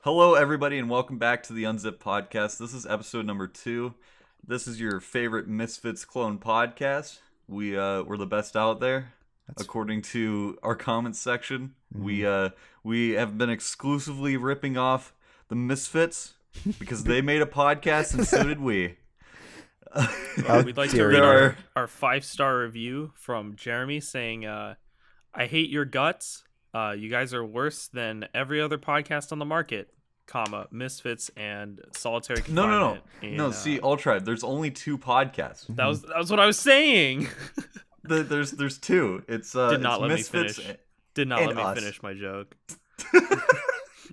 Hello, everybody, and welcome back to the Unzipped podcast. This is episode number 2. This is your favorite Misfits clone podcast. We're the best out there, according to our comments section. We have been exclusively ripping off the Misfits because they made a podcast, and so did we. We'd like to read our 5-star review from Jeremy saying, I hate your guts. You guys are worse than every other podcast on the market, Misfits and Solitary Confinement. No. See, Ultra, there's only 2 podcasts. That was what I was saying. There's 2. It's Did not it's let Misfits me finish. Did not let me us. finish my joke.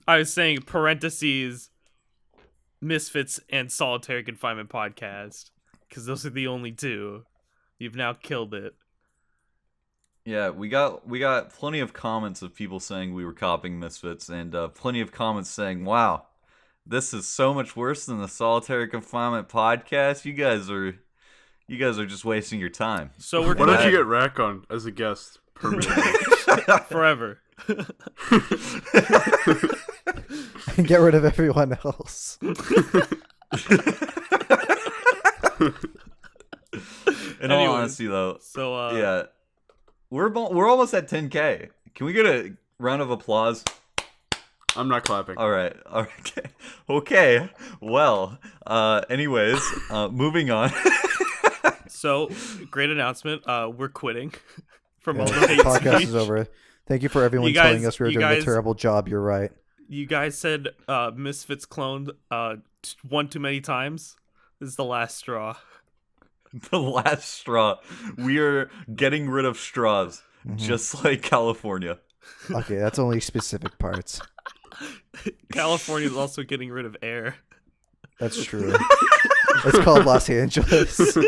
I was saying parentheses Misfits and Solitary Confinement podcast because those are the only 2. You've now killed it. Yeah, we got plenty of comments of people saying we were copying Misfits, and plenty of comments saying, "Wow, this is so much worse than the Solitary Confinement podcast. You guys are just wasting your time." So we're Why don't you get Rack on as a guest permanently? forever. And get rid of everyone else. In all honesty, though, so yeah, we're almost at 10K. Can we get a round of applause? I'm not clapping. All right. Okay. Well, anyways, moving on. So, great announcement. We're quitting from all The the hate podcast speech. is over. Thank you for everyone You guys- telling us we were you doing a guys- terrible job. You're right. You guys said Misfits cloned one too many times. This is the last straw. The last straw. We are getting rid of straws, just like California. Okay, that's only specific parts. California is also getting rid of air. That's true. It's called Los Angeles. We're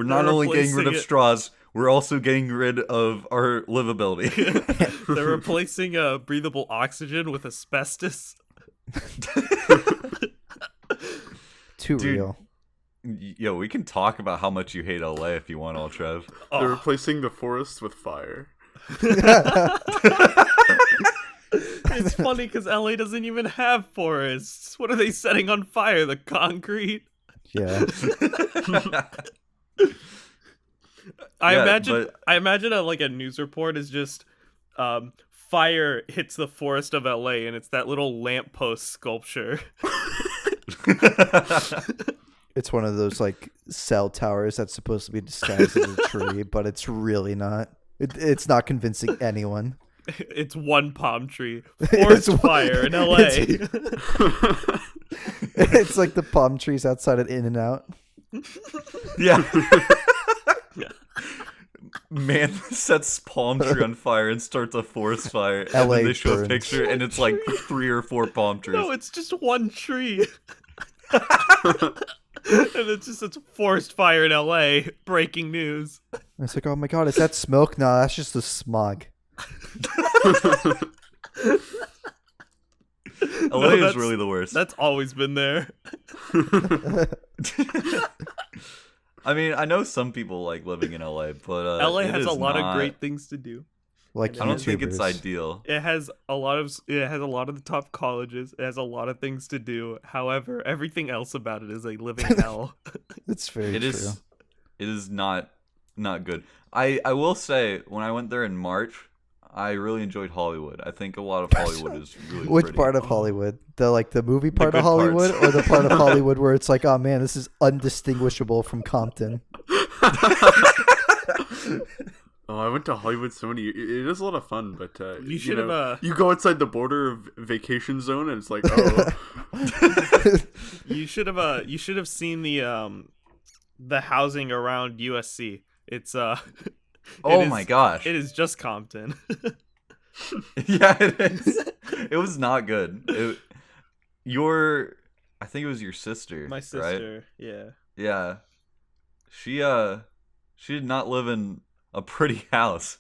not They're only getting rid of replacing it- straws, we're also getting rid of our livability. They're replacing breathable oxygen with asbestos. Too Dude. real. Yo, we can talk about how much you hate LA if you want, all Trev. They're Oh, replacing the forest with fire. it's funny because LA doesn't even have forests. What are they setting on fire? The concrete? Yeah. I imagine like a news report is just fire hits the forest of LA and it's that little lamppost sculpture. It's one of those like cell towers that's supposed to be disguised as a tree, but it's really not. It's not convincing anyone. It's one palm tree. Forest fire in LA. It's like the palm trees outside of In-N-Out. Yeah. Man sets palm tree on fire and starts a forest fire. And LA then they show a burns. picture and it's like 3 or 4 palm trees. No, it's just one tree. And it's forest fire in LA. Breaking news. And it's like, oh my god, is that smoke? No, that's just the smog. LA is that's- really the worst. That's always been there. I mean, I know some people like living in LA, but LA it has a is lot of not- great things to do. Like I don't think it's YouTubers. ideal. It has a lot of the top colleges. It has a lot of things to do. However, everything else about it is a living hell. It's very It true. is. It is not good. I will say, when I went there in March, I really enjoyed Hollywood. I think a lot of Hollywood is really Which pretty. part of Hollywood? The movie part good of Hollywood, parts. or the part of Hollywood where it's like, oh man, this is undistinguishable from Compton. Oh, I went to Hollywood so many years. It is a lot of fun, but You should have, you go outside the border of vacation zone, and it's like, oh, You should have seen the housing around USC. It's Oh it my is- gosh. It is just Compton. Yeah, it is. It was not good. I think it was your sister. My right? sister, yeah. Yeah. She did not live in a pretty house.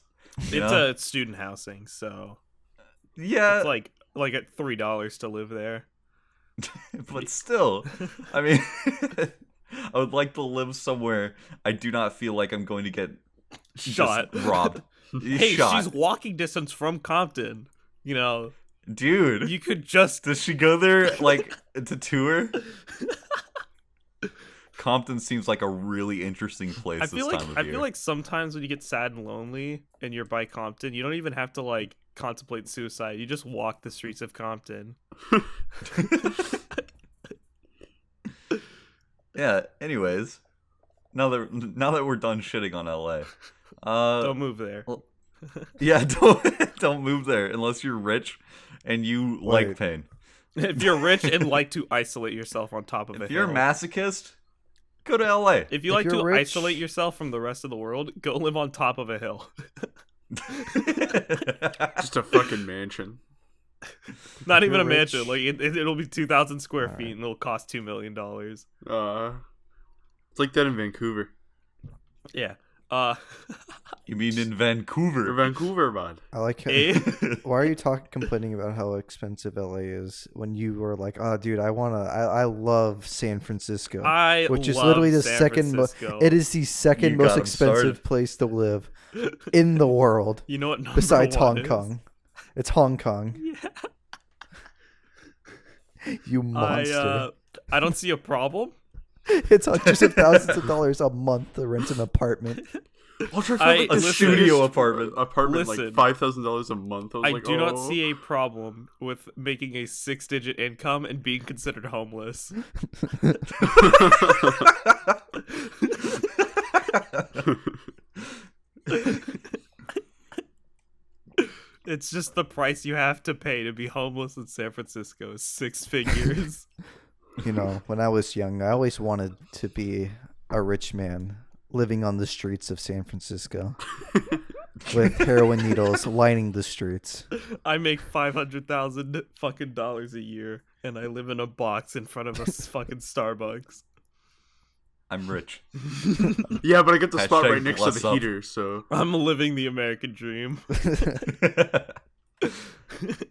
You It's know? a student housing, so Yeah, it's like at $3 to live there. but still, I mean, I would like to live somewhere I do not feel like I'm going to get Shot. just robbed. Hey, Shot. she's walking distance from Compton. You know, dude, you could just. Does she go there like to tour? Compton seems like a really interesting place. I feel like time of year. I feel like sometimes when you get sad and lonely and you're by Compton, you don't even have to like contemplate suicide. You just walk the streets of Compton. Yeah. Anyways, now that we're done shitting on LA, don't move there. Yeah, don't move there unless you're rich and you like pain. If you're rich and like to isolate yourself on top of a hill. If you're a masochist, go to LA. If you like to isolate yourself from the rest of the world, go live on top of a hill. Just a fucking mansion. Not even a mansion. Like it'll be 2,000 square feet and it'll cost $2 million. It's like that in Vancouver. Yeah. You mean in Vancouver? Vancouver, man. I like how, why are you complaining about how expensive LA is when you were like, oh dude, I love San Francisco, which is literally the second it is the second most expensive place to live in the world. You know what besides Hong Kong? It's Hong Kong. Yeah. You monster. I don't see a problem. It's hundreds of thousands of dollars a month to rent an apartment. A studio apartment. Like $5,000 a month. I do not see a problem with making a 6-digit income and being considered homeless. It's just the price you have to pay to be homeless in San Francisco. 6 figures. You know, when I was young, I always wanted to be a rich man living on the streets of San Francisco with heroin needles lining the streets. I make $500,000 fucking dollars a year, and I live in a box in front of a fucking Starbucks. I'm rich. Yeah, but I get the spot right next to the heater, so I'm living the American dream.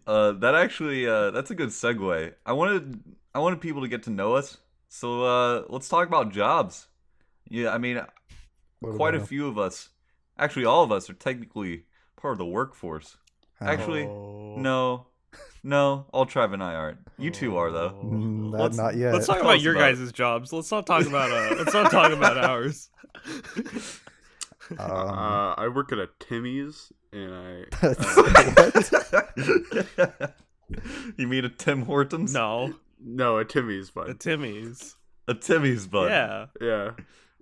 That actually, that's a good segue. I wanted people to get to know us, so let's talk about jobs. Yeah, I mean, quite a few of us, actually all of us, are technically part of the workforce. Actually, no, all Trav and I aren't. You two are though. Not yet. Let's talk about your guys' jobs. Let's not talk about ours. I work at a Timmy's, and You mean a Tim Hortons? No, a Timmy's, bud. A Timmy's, bud. Yeah.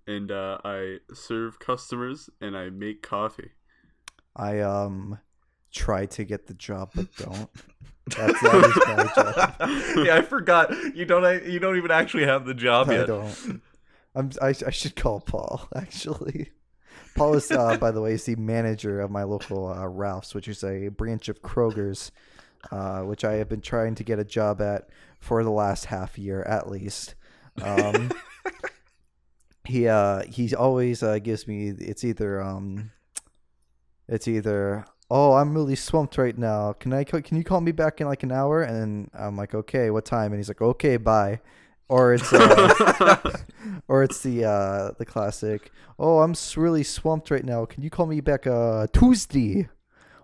And I serve customers and I make coffee. I try to get the job but don't. That is my job. Yeah, I forgot. You don't even actually have the job yet. I don't. I should call Paul, actually. Paul is, by the way, is the manager of my local Ralph's, which is a branch of Kroger's, which I have been trying to get a job at for the last half year at least. He always gives me it's either oh, I'm really swamped right now. Can you call me back in like an hour? And then I'm like, okay, what time? And he's like, okay, bye. Or it's or it's the classic, oh, I'm really swamped right now. Can you call me back Tuesday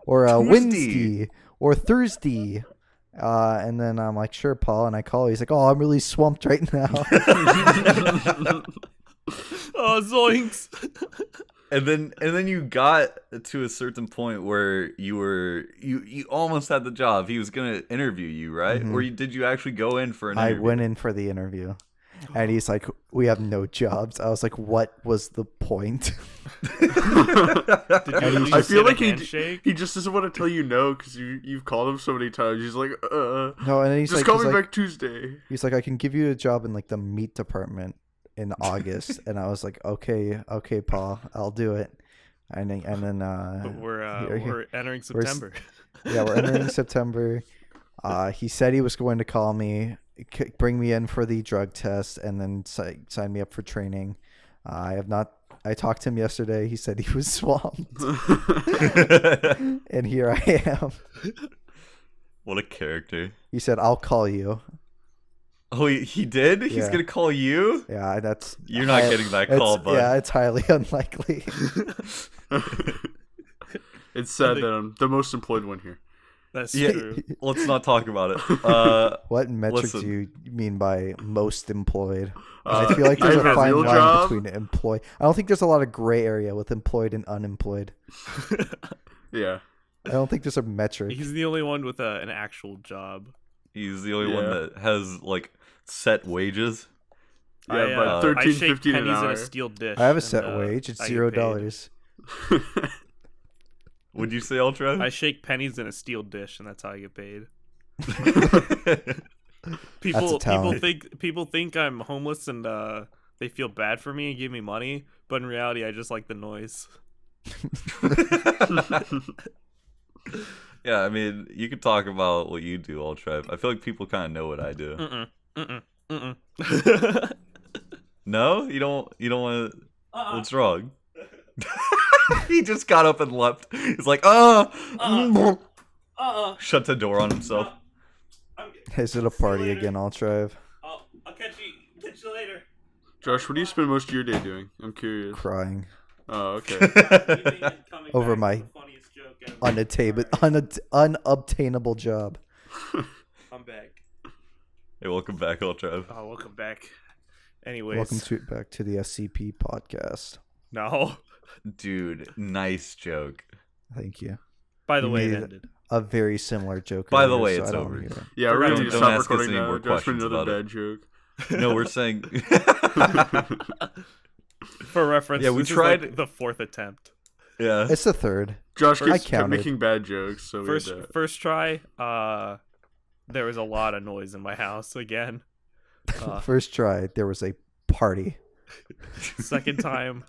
or Wednesday or Thursday? And then I'm like, sure, Paul. And I call. He's like, oh, I'm really swamped right now. Oh, zoinks. And then you got to a certain point where you almost had the job. He was gonna interview you, right? Mm-hmm. Or did you actually go in for an interview? I went in for the interview, and he's like, "We have no jobs." I was like, "What was the point?" I feel like he just doesn't want to tell you no because you've called him so many times. He's like, no, and he's just like, call me back Tuesday. He's like, I can give you a job in like the meat department in August. And I was like, okay, Paul, I'll do it. And then but we're entering September. We're entering September. He said he was going to call me, bring me in for the drug test, and then sign me up for training. I have not. I talked to him yesterday. He said he was swamped. And here I am. What a character. He said, I'll call you. Oh, he did? Yeah. He's going to call you? Yeah, that's... You're not getting that call, bud. Yeah, it's highly unlikely. It's sad that I'm the most employed one here. That's true. Let's not talk about it. What metric listen. do you mean by most employed? I feel like I there's have a a fine real line job. between employed. I don't think there's a lot of gray area with employed and unemployed. Yeah. I don't think there's a metric. He's the only one with an actual job. He's the only one that has like set wages. Yeah, I but shake $13.50 an pennies in hour. a steel dish. I have a and, set wage. It's I get $0. paid. Would you say, Ultra? I shake pennies in a steel dish, and that's how I get paid. That's a talent. People think I'm homeless and they feel bad for me and give me money, but in reality, I just like the noise. Yeah, I mean, you could talk about what you do, Ultra. I feel like people kind of know what I do. No, you don't want to. What's wrong? He just got up and left. He's like, shut the door on himself. Is it a party again, Ultra? I'll catch you later. Josh, what do you spend most of your day doing? I'm curious. Crying Oh, okay. over my unobtainable job. I'm back. Hey, welcome back, Ultra. Oh, welcome back. Anyways, Welcome back to the SCP podcast. no. Dude, nice joke. Thank you. By the You way, it made ended. A very similar joke. By the earlier, way, so it's I don't over. hear it. Yeah, we're going to Don't- need to don't stop ask us recording any now. more Josh made questions another about it. bad joke. No, we're saying. For reference, Yeah, we this is tried- like the fourth attempt. Yeah. It's the third. Josh I kept counted. making bad jokes, so we had to... First try, there was a lot of noise in my house again. First try, there was a party. Second time,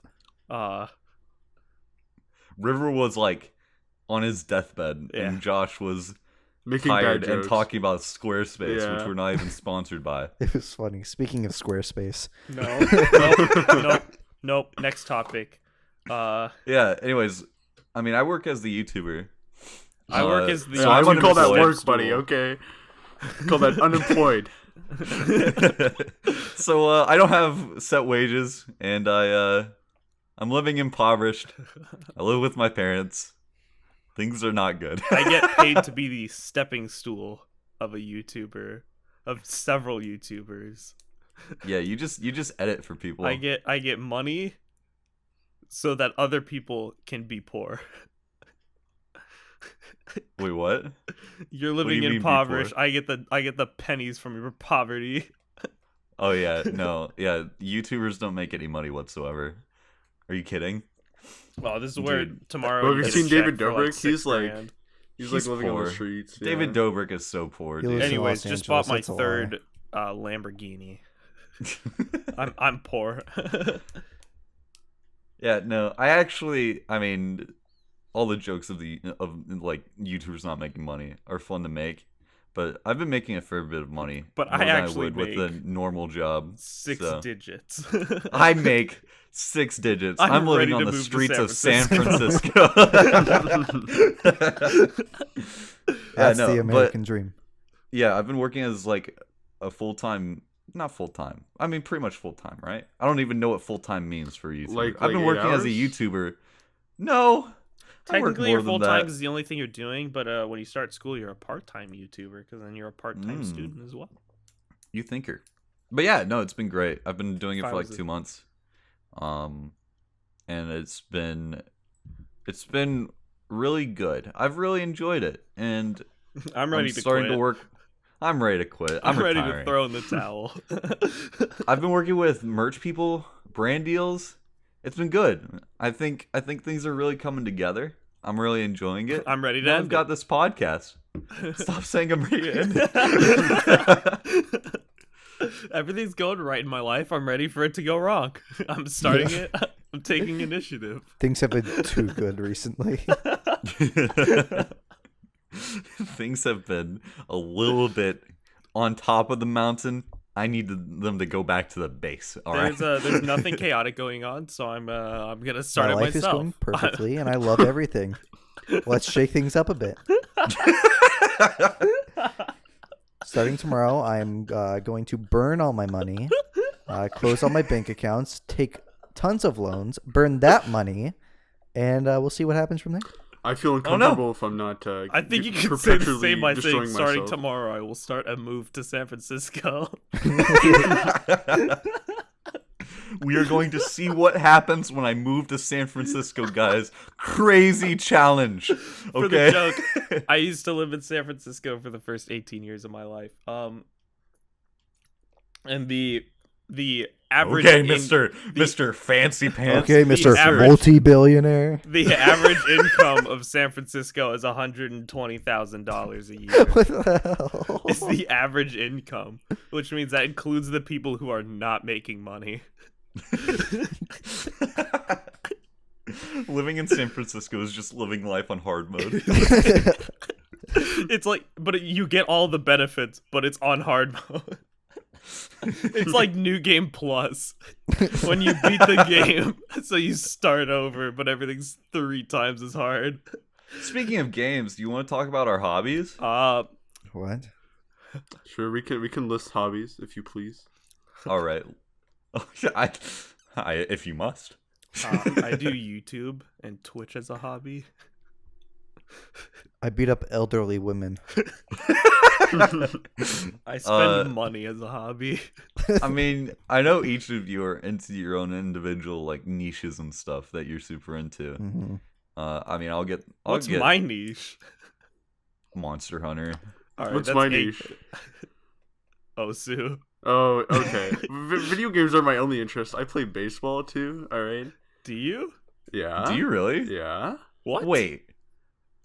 River was like on his deathbed, Yeah. and Josh was making tired bad and jokes. talking about Squarespace, Yeah. which we're not even sponsored by. It was funny. Speaking of Squarespace, nope. Next topic. Yeah. Anyways, I mean, I work as the YouTuber. I work as the. So Yeah, I'm we call that unemployed. work, buddy, okay? Call that unemployed. So I don't have set wages, and I'm living impoverished. I live with my parents. Things are not good. I get paid to be the stepping stool of a YouTuber, of several YouTubers. Yeah, you just edit for people. I get money so that other people can be poor. Wait, what? You're do you living mean be impoverished. I get the pennies from your poverty. Oh yeah, no, yeah. YouTubers don't make any money whatsoever. Are you kidding? Well, this is where Dude. tomorrow. Well, you have you get a seen David check for, Dobrik? $6 He's like- grand. He's He's like living on poor. the streets. Yeah. David Dobrik is so poor, He dude. lives in Anyways, Los just Angeles, bought my that's a lie. third Lamborghini. I'm poor. Yeah, no, I mean, all the jokes of like YouTubers not making money are fun to make, but I've been making a fair bit of money. But more I than actually would with a make normal job. 6 so. digits. I make 6 digits. I'm I'm living ready on to the move to streets San of San Francisco. Francisco. That's no, the but- American dream. Yeah, I've been working as like a not full-time. I mean, pretty much full-time, right? I don't even know what full-time means for a YouTuber. Like I've been 8 working as a hours? YouTuber. No. I work Technically, more your than full that. time is the only thing you're doing, but when you start school, you're a part time YouTuber because then you're a part time Mm. student as well. You thinker. But yeah, no, it's been great. I've been doing it If I for like was 2 months. And it's been really good. I've really enjoyed it. And I'm ready to starting quit. to work. I'm ready to quit. I'm ready retiring. to throw in the towel. I've been working with merch people, brand deals. It's been good. I think things are really coming together. I'm really enjoying it. I'm ready to Now end I've got it. this podcast. Stop saying I'm ready to end it. Everything's going right in my life. I'm ready for it to go wrong. I'm starting it. I'm taking initiative. Things have been too good recently. Things have been a little bit on top of the mountain. I need them to go back to the base. All right. There's nothing chaotic going on, so I'm gonna start My it life myself. is going perfectly, and I love everything. Let's shake things up a bit. Starting tomorrow, I'm going to burn all my money, close all my bank accounts, take tons of loans, burn that money, and we'll see what happens from there. I feel uncomfortable if I'm not. I think you can say the same by saying, starting tomorrow, I will start a move to San Francisco. We are going to see what happens when I move to San Francisco, guys. Crazy challenge. Okay. For the joke, I used to live in San Francisco for the first 18 years of my life. And the average Mr. Fancy Pants. Okay, Mr. Multi-billionaire. The average income of San Francisco is $120,000 a year. What the hell? It's the average income, which means that includes the people who are not making money. Living in San Francisco is just living life on hard mode. It's like, but you get all the benefits, but it's on hard mode. It's like New Game Plus. When you beat the game, so you start over, but everything's 3 times as hard. Speaking of games, do you want to talk about our hobbies? What? Sure, we can list hobbies if you please. All right. If you must. I do YouTube and Twitch as a hobby. I beat up elderly women. I spend money as a hobby. I mean, I know each of you are into your own individual like niches and stuff that you're super into. Mm-hmm. I mean, I'll get my niche? Monster Hunter. All right, what's my niche? Osu. Oh, okay. Video games are my only interest. I play baseball too. All right. Do you? Yeah. Do you really? Yeah. What? Wait.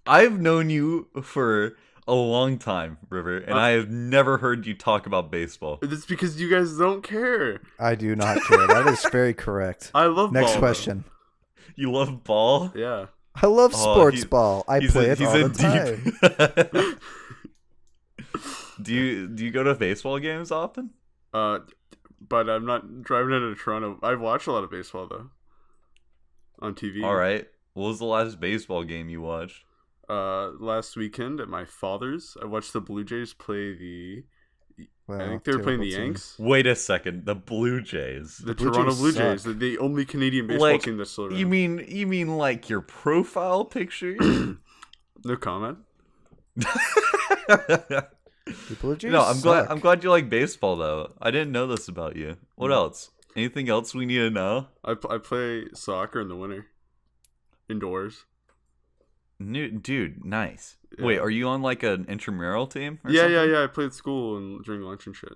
I've known you for a long time, River, and I have never heard you talk about baseball. It's because you guys don't care. I do not care. That is very correct. I love Next ball, question. You love ball? Yeah. I love sports ball. I play it all the time. Do you go to baseball games often? But I'm not driving out of Toronto. I watch a lot of baseball though. On TV. All right. What was the last baseball game you watched? Last weekend at my father's. I watched the Blue Jays play I think they were playing the Yanks. Wait a second, the Blue Jays. The Toronto Blue Jays, the only Canadian baseball team that's still around. You mean like your profile picture? No comment. The Blue Jays No, suck. I'm glad you like baseball though. I didn't know this about you. What else? Anything else we need to know? I play soccer in the winter. Indoors. Dude, nice. Yeah. Wait, are you on like an intramural team? Yeah. I play at school and during lunch and shit.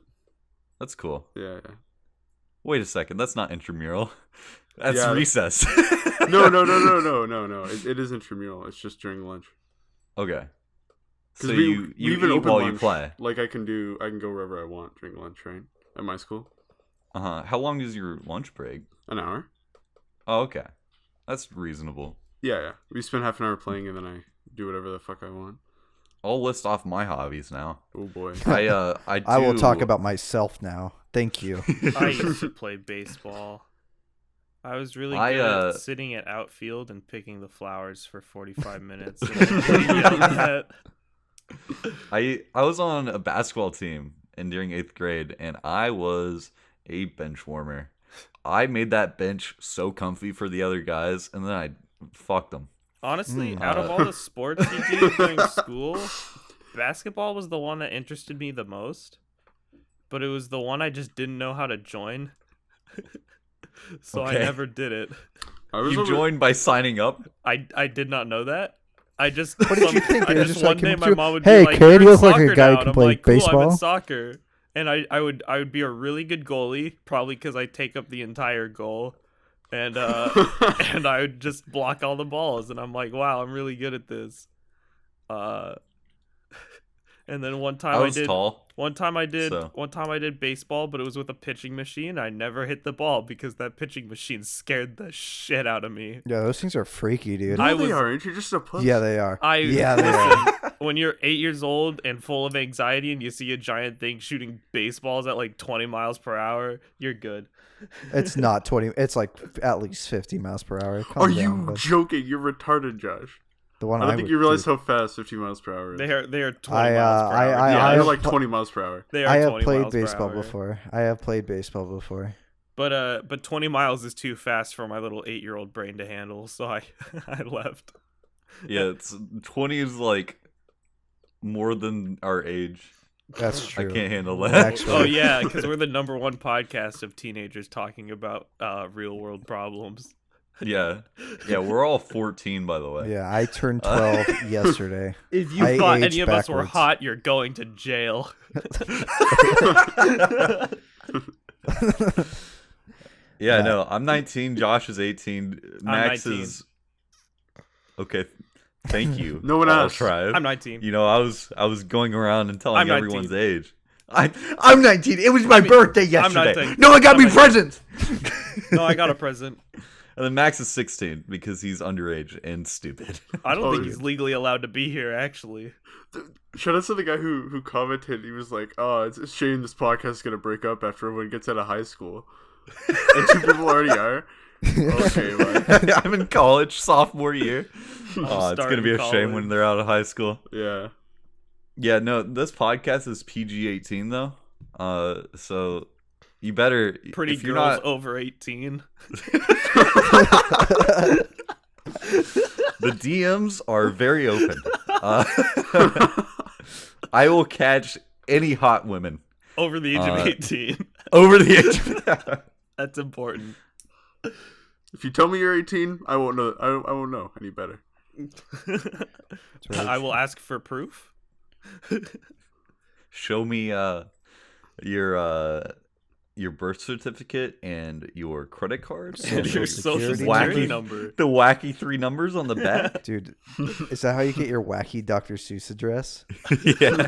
That's cool. Yeah. Wait a second, that's not intramural. That's recess. No. It is intramural. It's just during lunch. Okay. So we even eat open while lunch. you play. Like I can go wherever I want during lunch, right? At my school. How long is your lunch break? An hour. Oh, okay. That's reasonable. Yeah. We spend half an hour playing and then I do whatever the fuck I want. I'll list off my hobbies now. Oh boy. I will talk about myself now. Thank you. I used to play baseball. I was really good at sitting at outfield and picking the flowers for 45 minutes. I was on a basketball team during 8th grade, and I was a bench warmer. I made that bench so comfy for the other guys, and then I fucked them. Honestly, out of all the sports you do during school, basketball was the one that interested me the most. But it was the one I just didn't know how to join. So okay. I never did it. You joined by signing up? I did not know that. I just what did you think? I just one day my mom would be like, kid, you look like a guy who can play baseball. Cool, I'm in soccer. And I would be a really good goalie, probably because I take up the entire goal. And and I would just block all the balls, and I'm like, wow, I'm really good at this. And then one time I did tall, one time I did baseball, but it was with a pitching machine. I never hit the ball because that pitching machine scared the shit out of me. Yeah, those things are freaky, dude. No, they aren't. You're just a puss. Yeah, they are. They are. When you're 8 years old and full of anxiety and you see a giant thing shooting baseballs at like 20 miles per hour, you're good. It's not 20. It's like at least 50 miles per hour. Are you joking? You're retarded, Josh. The one I don't think you realize how fast 50 miles per hour is. They are 20 miles per hour. They're like 20 miles per hour. I have played baseball before. But 20 miles is too fast for my little 8-year-old brain to handle, so I left. Yeah, it's 20 is like more than our age. That's true. I can't handle that. Actually. Oh yeah, because we're the #1 podcast of teenagers talking about real world problems. Yeah, we're all 14, by the way. Yeah, I turned 12 yesterday. If you I thought aged any of us were backwards. hot, you're going to jail. Yeah, no, I'm 19. Josh is 18. Max 19. is okay. Thank you. No one I'll asked. try. I'm 19. You know, I was going around and telling I'm 19. everyone's age. I'm 19. It was my birthday yesterday. 19. No one got me presents. No, I got a present. And then Max is 16 because he's underage and stupid. I don't Oh, think yeah. he's legally allowed to be here, actually. Shout out to the guy who commented. He was like, "Oh, it's a shame this podcast is gonna break up after everyone gets out of high school." And 2 people already are. Okay, man. I'm in college, sophomore year. Oh, it's gonna be a starting shame college. when they're out of high school. Yeah. Yeah, no, this podcast is PG-18 though. So you better Pretty if you're girls not over 18. the DMs are very open. I will catch any hot women Over the age of 18. over the age. That's important. If you tell me you're 18, I won't know. I won't know any better. I will ask for proof. Show me your birth certificate and your credit card and Your social Security security wacky number. the wacky 3 numbers on the back. Dude, is that how you get your wacky Dr. Seuss address? Yeah.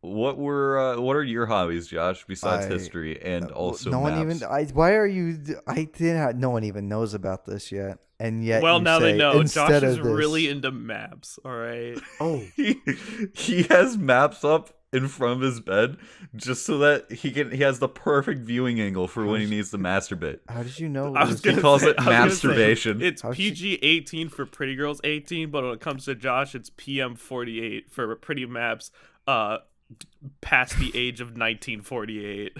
What are your hobbies, Josh, besides history and also no one maps? even. Why are you? I didn't. No one even knows about this yet, and yet. Well, you now they say, know. instead Josh is of this- really into maps, all right? Oh, he has maps up in front of his bed just so that he has the perfect viewing angle for when he needs to masturbate. How did you know? I it was was- He gonna calls say- it I was gonna say, masturbation. It's How'd PG-18 for pretty girls 18, but when it comes to Josh, it's PM48 for pretty maps past the age of 1948.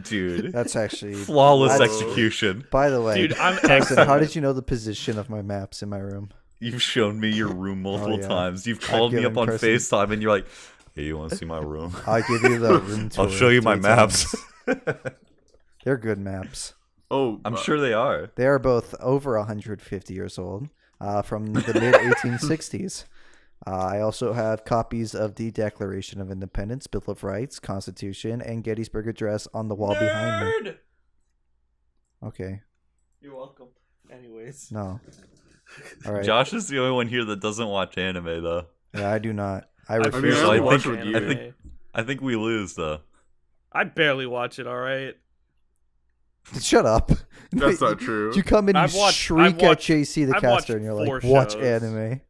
Dude, That's actually flawless that's- execution. By the way, Dude, I'm Preston, excellent. how did you know the position of my maps in my room? You've shown me your room multiple yeah. times. You've called me given up on Preston- FaceTime and you're like, hey, you want to see my room? I'll give you the room tour. I'll show you my 3 maps. times. They're good maps. oh, I'm sure they are. They are both over 150 years old, from the mid 1860s. I also have copies of the Declaration of Independence, Bill of Rights, Constitution, and Gettysburg Address on the wall behind me. Okay. You're welcome. Anyways. No. All right. Josh is the only one here that doesn't watch anime, though. Yeah, I do not. I I mean, refuse. I So I watch think- with you. I think we lose, though. I barely watch it, all right? Shut up. That's not true. You come in and I've watched- shriek I've watched- at JC the I've watched caster, and you're like, 4 watch shows. anime.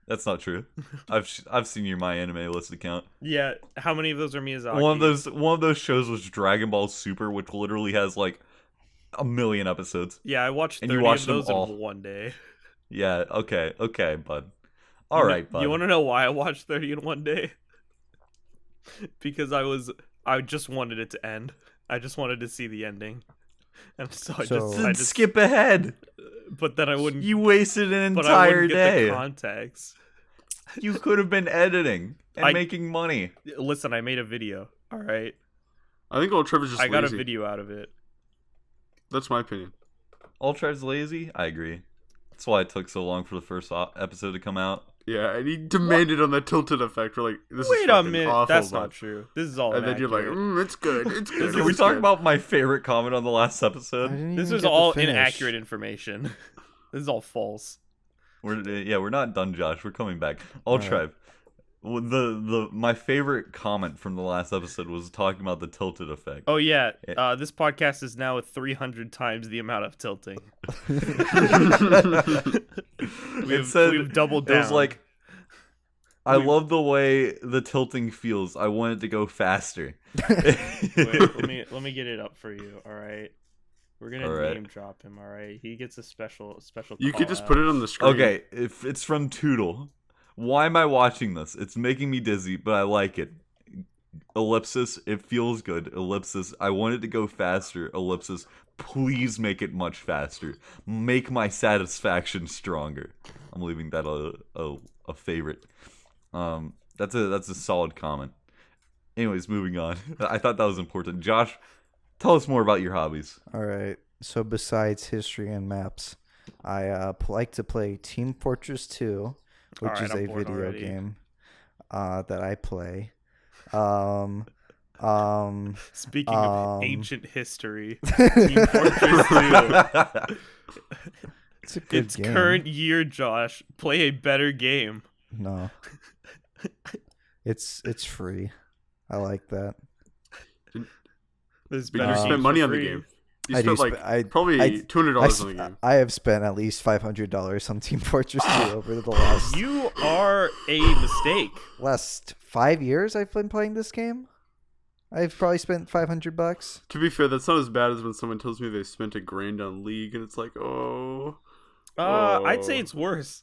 That's not true. I've seen your My Anime List account. Yeah, how many of those are Miyazaki? One of those shows was Dragon Ball Super, which literally has like 1 million episodes. Yeah, I watched 30 And you watched of them those all. in one day. Yeah, okay, bud. All right, bud. You want to know why I watched 30 in one day? Because I just wanted it to end. I just wanted to see the ending. And so I So- Then just skip ahead. but then I wouldn't You wasted an but I entire wouldn't get day. the context. You could have been editing and I- making money. Listen, I made a video. All right. I think old Trevor's just I got lazy. a video out of it. That's my opinion. Ultra's lazy. I agree. That's why it took so long for the first episode to come out. Yeah, and he demanded on the tilted effect. We're like, this is Wait a fucking minute. awful, That's bud. not true. This is all And then you're like, inaccurate. it's good. It's good. Can we it's talk good." about my favorite comment on the last I episode? didn't This even is get to all finish. inaccurate information. This is all false. We're not done, Josh. We're coming back. All Ultra. My favorite comment from the last episode was talking about the tilted effect. Oh yeah, this podcast is now 300 times the amount of tilting. We've doubled down. It was like, I love the way the tilting feels. I want it to go faster. Wait, let me get it up for you. All right, we're gonna All right. name drop him. All right, he gets a special. You call could just out. put it on the screen. Okay, if it's from Tootle, why am I watching this? It's making me dizzy, but I like it. ellipsis, it feels good. Ellipsis, I want it to go faster. Ellipsis, please make it much faster. Make my satisfaction stronger. I'm leaving that a favorite. That's a solid comment. Anyways, moving on. I thought that was important. Josh, tell us more about your hobbies. All right. So besides history and maps, I like to play Team Fortress 2, which All right, is I'm a bored video already. game that I play. Speaking of ancient history, Team Fortress 2. It's a good It's game. current year, Josh. Play a better game. No. It's free. I like that. There's But better you games spent for money on the free. game. You I do spent probably I $200 on the game. I have spent at least $500 on Team Fortress 2 over the last You are a mistake. 5 years I've been playing this game. I've probably spent $500. To be fair, that's not as bad as when someone tells me they spent $1,000 on League, and it's like, oh. I'd say it's worse.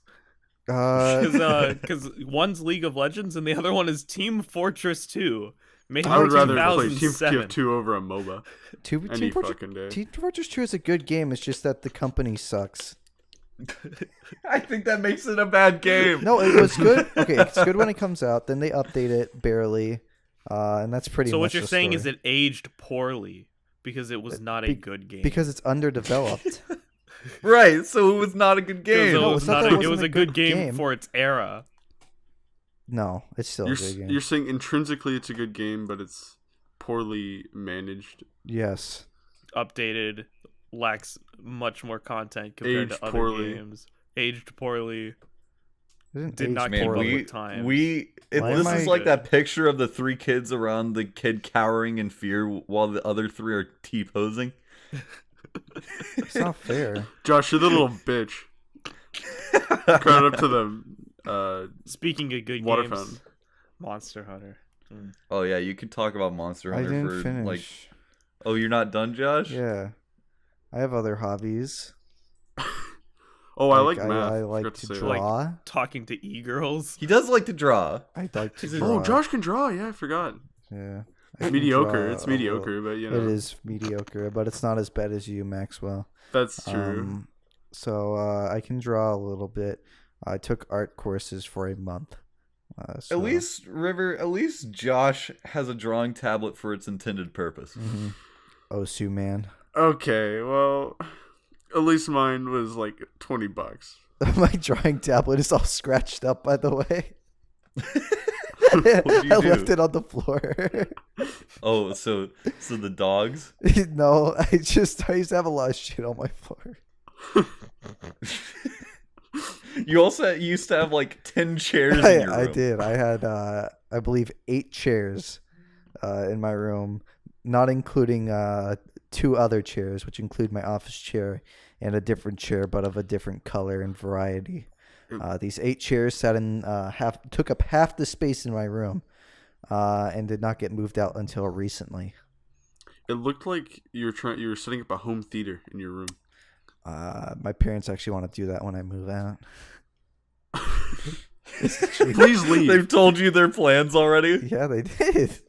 Because one's League of Legends and the other one is Team Fortress 2. Made I would in rather play 2007. Team 2 over a MOBA Team any Fortress, fucking day. Team Fortress 2 is a good game. It's just that the company sucks. I think that makes it a bad game. No, it was good. Okay, it's good when it comes out. Then they update it barely, and that's pretty So much what you're the saying is story. it aged poorly because it was not a good game. Because it's underdeveloped. Right, so it was not a good Because game. it No, was, it's not not that a, it it was wasn't a a good good game game. for its era. No, it's still a good game. You're saying intrinsically it's a good game, but it's poorly managed. Yes. Updated, lacks much more content compared Aged to other poorly. games. Aged poorly. Isn't Did age not Man, keep up poorly? with times. Why this am is I- like that picture of the three kids around the kid cowering in fear while the other three are T-posing. It's not fair. Josh, you're the little bitch. Crying up to the Speaking of good water games, fountain. Monster Hunter. Oh yeah, you could talk about Monster I Hunter didn't for finish. like. Oh, you're not done, Josh? Yeah. I have other hobbies. Oh, I like math. I like Forgot to say that. draw. Talking to e-girls. He does like to draw. I like to Is it- draw. Oh, Josh can draw. Yeah, I forgot. Yeah. I It's can mediocre. draw It's a little- mediocre, but you know. It is mediocre, but it's not as bad as you, Maxwell. That's true. So I can draw a little bit. I took art courses for a month. So, At least Josh has a drawing tablet for its intended purpose. Osu man. Okay, well, at least mine was like $20. My drawing tablet is all scratched up, by the way. What'd you I do? left it on the floor. Oh, so the dogs? No, I used to have a lot of shit on my floor. You also used to have like 10 chairs in your room. I did. I had, I believe, 8 chairs in my room, not including 2 other chairs, which include my office chair and a different chair, but of a different color and variety. These 8 chairs took up half the space in my room, and did not get moved out until recently. It looked like you were setting up a home theater in your room. My parents actually want to do that when I move out. Please leave. They've told you their plans already? Yeah, they did.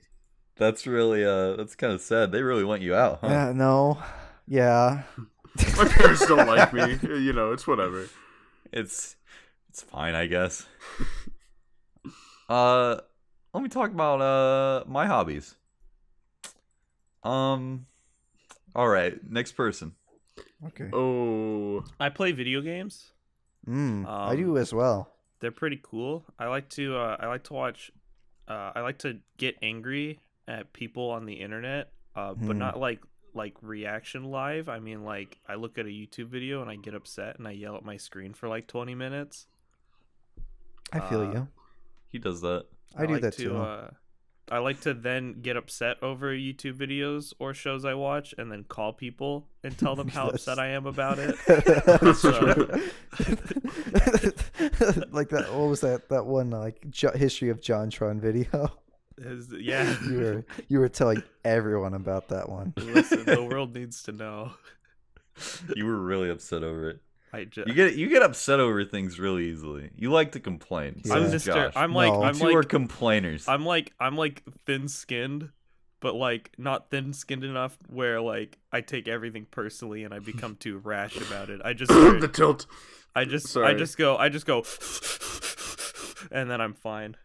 That's really that's kind of sad. They really want you out, huh? No. Yeah. My parents don't like me. You know, it's whatever. It's fine, I guess. Let me talk about my hobbies. All right, next person. Okay. Oh, I play video games. I do as well. They're pretty cool. I like to watch. I like to get angry at people on the internet, but not like reaction live. I mean, like I look at a YouTube video and I get upset and I yell at my screen for like 20 minutes. I feel you. He does that. I do like that to, too. I like to then get upset over YouTube videos or shows I watch and then call people and tell them how upset I am about it. That's So- true. Like that. What was that? That one history of JonTron video. Yeah. You were telling everyone about that one. Listen, the world needs to know. You were really upset over it. You get upset over things really easily. You like to complain. Yeah. So I'm does Mr. Josh. I'm like No. I'm You two like are complainers. I'm like thin-skinned, but like not thin-skinned enough where like I take everything personally and I become too rash about it. I just The tilt. I just go and then I'm fine.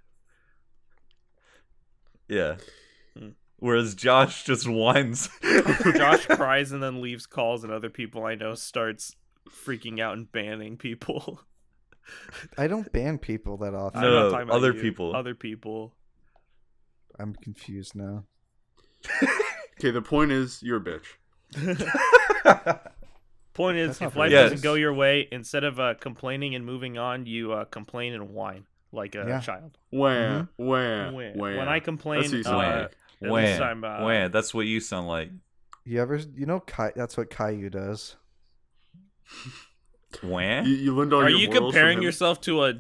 Yeah. Whereas Josh just whines. Josh cries and then leaves calls, and other people I know starts freaking out and banning people. I don't ban people that often. No, I'm not talking about other you. people. Other people. I'm confused now. Okay, the point is, you're a bitch. Point is, That's not if life very doesn't nice. go your way, instead of complaining and moving on, you complain and whine like a Yeah. child. Wham, Mm-hmm. wham, When wham. I complain, That's what you sound Wham. like. at least I'm, Wham. That's what you sound like. You know, that's what Caillou does. Wham? You learned all Are your you morals from comparing him. yourself to a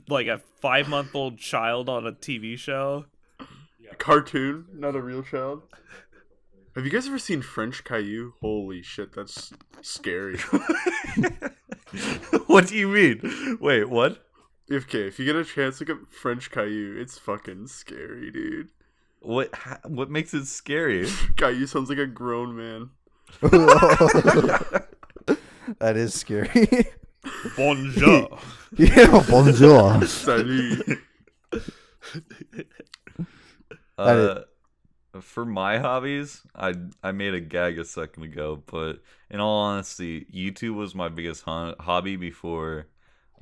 5-month-old child on a TV show? Cartoon, not a real child. Have you guys ever seen French Caillou? Holy shit, that's scary. What do you mean? Wait, what? If you get a chance, look up French Caillou. It's fucking scary, dude. What makes it scary? Caillou sounds like a grown man. That is scary. Bonjour. Yeah, bonjour. Salut. For my hobbies, I made a gag a second ago, but in all honesty, YouTube was my biggest hobby before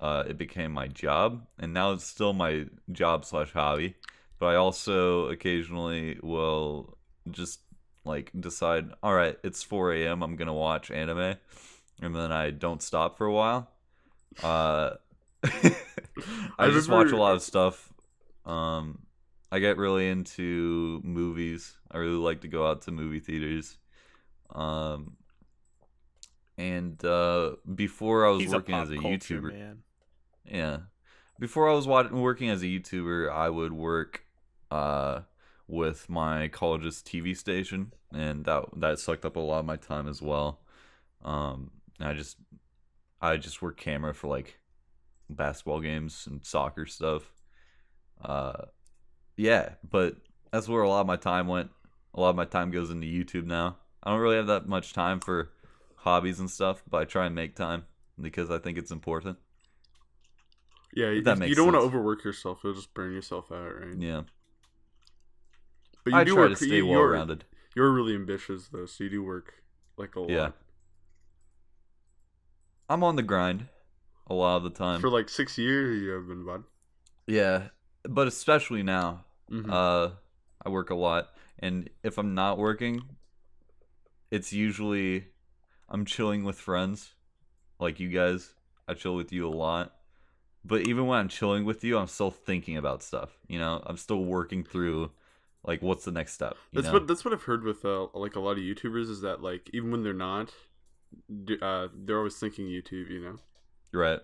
it became my job, and now it's still my job/hobby. But I also occasionally will just like decide, all right, it's 4 a.m. I'm gonna watch anime, and then I don't stop for a while. I just watch a lot of stuff. I get really into movies. I really like to go out to movie theaters. And before I was He's working a as a pop culture YouTuber, man. yeah, before I was working as a YouTuber, I would work with my college's TV station, and that sucked up a lot of my time as well. And I just work camera for like basketball games and soccer stuff. Yeah, but that's where a lot of my time went. A lot of my time goes into YouTube now. I don't really have that much time for hobbies and stuff, but I try and make time because I think it's important. Yeah, If that you makes don't want to sense. overwork yourself. You'll just burn yourself out, right? Yeah, But I do try work, to stay you're- well-rounded. You're really ambitious, though, so you do work like a lot. Yeah. I'm on the grind a lot of the time. For like 6 years, you have been, bud. Yeah, but especially now. Mhm. I work a lot, and if I'm not working, it's usually I'm chilling with friends, like you guys. I chill with you a lot, but even when I'm chilling with you, I'm still thinking about stuff. You know, I'm still working through, like, what's the next step. You know? That's what I've heard with like a lot of YouTubers is that like even when they're not, they're always thinking YouTube. You know. Right.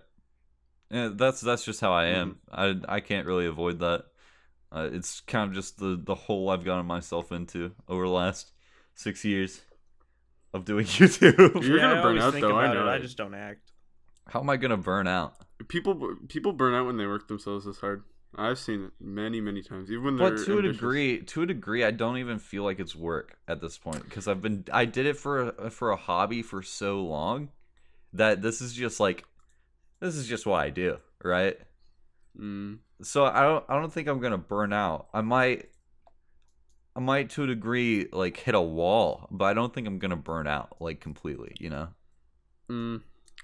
Yeah, that's just how I am. I can't really avoid that. It's kind of just the hole I've gotten myself into over the last 6 years of doing YouTube. You're gonna I burn always out, think though, I about know it. I it. just don't act. How am I gonna burn out? People burn out when they work themselves this hard. I've seen it many times. Even when they're But to ambitious. a degree, I don't even feel like it's work at this point because I did it for a hobby for so long that this is just what I do, right? So I don't think I'm gonna burn out. I might to a degree like hit a wall, but I don't think I'm gonna burn out like completely, you know?